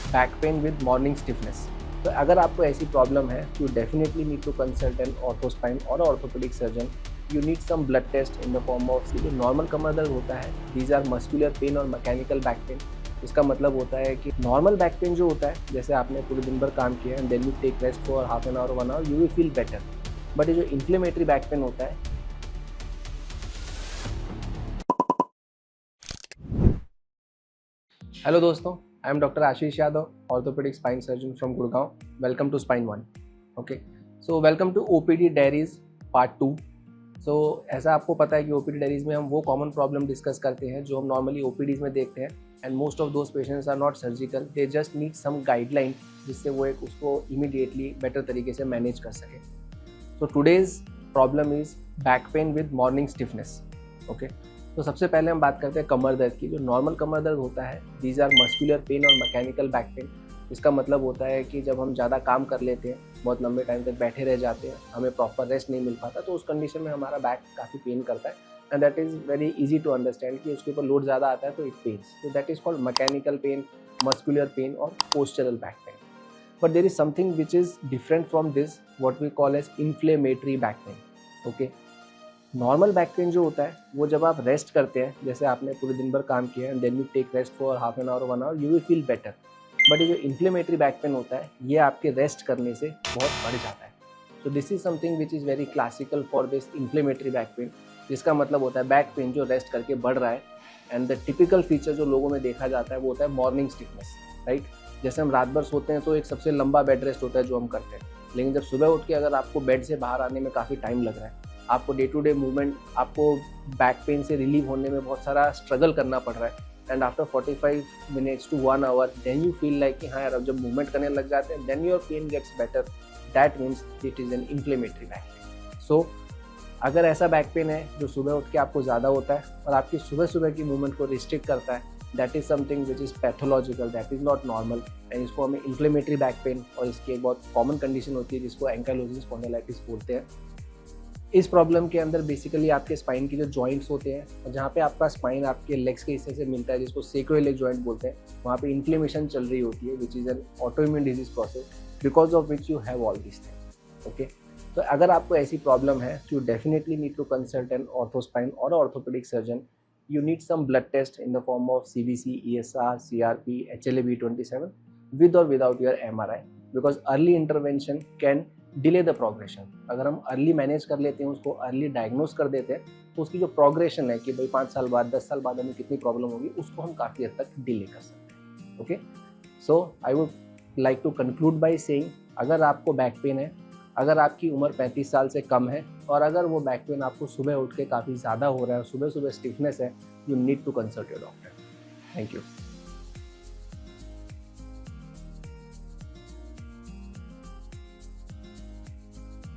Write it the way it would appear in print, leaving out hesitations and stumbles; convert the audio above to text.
Back pain with morning stiffness. तो अगर आपको ऐसी प्रॉब्लम है, you definitely need to consult an orthospine और orthopaedic surgeon. You need some blood test in the form of जो normal कमर दर्द होता है, दीज आर मस्कुलर पेन और मैकेनिकल बैक पेन। इसका मतलब होता है कि नॉर्मल बैक पेन जो होता है, जैसे आपने पूरे दिन भर काम किया and then you take rest for half an hour 1 hour, you will feel better. But ये जो इन्फ्लेमेटरी बैक पेन होता है, हेलो दोस्तों, I am doctor Ashish Yadav, orthopaedic spine surgeon from Gurgaon. Welcome to spine one. Okay, so welcome to OPD diaries part 2। So ऐसा आपको पता है कि ओपीडी डायरीज में हम वो कॉमन प्रॉब्लम डिस्कस करते हैं जो हम नॉर्मली ओपीडीज में देखते हैं, and most of those patients are not surgical, they just need some guideline जिससे वो एक उसको इमीडिएटली बेटर तरीके से मैनेज कर सके। So today's problem is back pain with morning stiffness. Okay, तो सबसे पहले हम बात करते हैं कमर दर्द की। जो नॉर्मल कमर दर्द होता है, दीज आर मस्कुलर पेन और मैकेनिकल बैक पेन। इसका मतलब होता है कि जब हम ज़्यादा काम कर लेते हैं, बहुत लंबे टाइम तक बैठे रह जाते हैं, हमें प्रॉपर रेस्ट नहीं मिल पाता, तो उस कंडीशन में हमारा बैक काफ़ी पेन करता है। And that is very easy to understand कि उसके ऊपर लोड ज़्यादा आता है तो इट पेन्स। तो that is called mechanical pain, muscular pain और postural back pain. But there is something which is different from this, what we call as inflammatory back pain. Okay, normal back pain जो होता है वो जब आप rest करते हैं, जैसे आपने पूरे दिन भर काम किया and then you take rest for half an hour 1 hour, you will feel better. But ये जो इन्फ्लेमेटरी बैक पेन होता है, ये आपके रेस्ट करने से बहुत बढ़ जाता है। So this is something which is very classical for this inflammatory back pen, जिसका मतलब होता है बैक पेन जो रेस्ट करके बढ़ रहा है। एंड द टिपिकल फीचर जो लोगों में देखा जाता है वो होता है मॉर्निंग स्टिफनेस, राइट। जैसे हम रात भर सोते हैं तो एक सबसे लंबा बेड रेस्ट होता है जो हम करते हैं, लेकिन जब सुबह उठ के अगर आपको बेड से बाहर आने में काफ़ी टाइम लग रहा है, आपको डे टू डे मूवमेंट, आपको बैक पेन से रिलीव होने में बहुत सारा स्ट्रगल करना पड़ रहा है, and after 45 minutes to 1 hour then you feel like कि हाँ यार, अब जब मूवमेंट करने लग जाते हैं then your pain gets better, that means it is an inflammatory back pain. So अगर ऐसा बैक पेन है जो सुबह उठ के आपको ज़्यादा होता है और आपकी सुबह सुबह की मूवमेंट को रिस्ट्रिक्ट करता है, that is something which is pathological, that is not normal, and इसको हमें इन्फ्लेमेटरी बैक पेन, और इसकी एक बहुत कॉमन कंडीशन होती है जिसको एंकाइलोसिस स्पॉन्डिलाइटिस बोलते हैं। इस प्रॉब्लम के अंदर बेसिकली आपके स्पाइन की जो जॉइंट्स होते हैं, और जहाँ पे आपका स्पाइन आपके लेग्स के हिस्से से मिलता है, जिसको सेक्रोइलिक जॉइंट बोलते हैं, वहाँ पे इन्फ्लेमेशन चल रही होती है, which is an autoimmune disease process because of which you have all this thing. Okay, तो अगर आपको ऐसी प्रॉब्लम है, you definitely need to consult an orthospine और orthopaedic surgeon. You need some blood test in the form of CBC, ESR, CRP, HLA-B27 with or without your MRI, because early intervention can delay the progression. अगर हम early manage कर लेते हैं, उसको early diagnose कर देते हैं, तो उसकी जो प्रोग्रेशन है कि भाई 5 साल बाद 10 साल बाद हमें कितनी प्रॉब्लम होगी, उसको हम काफ़ी हद तक डिले कर सकते हैं। Okay, so I would like to conclude by saying, अगर आपको बैक पेन है, अगर आपकी उम्र 35 साल से कम है, और अगर वो बैक पेन आपको सुबह उठ के काफ़ी ज़्यादा हो रहा है, सुबह सुबह स्टिफनेस है, you need to consult your doctor. Thank you.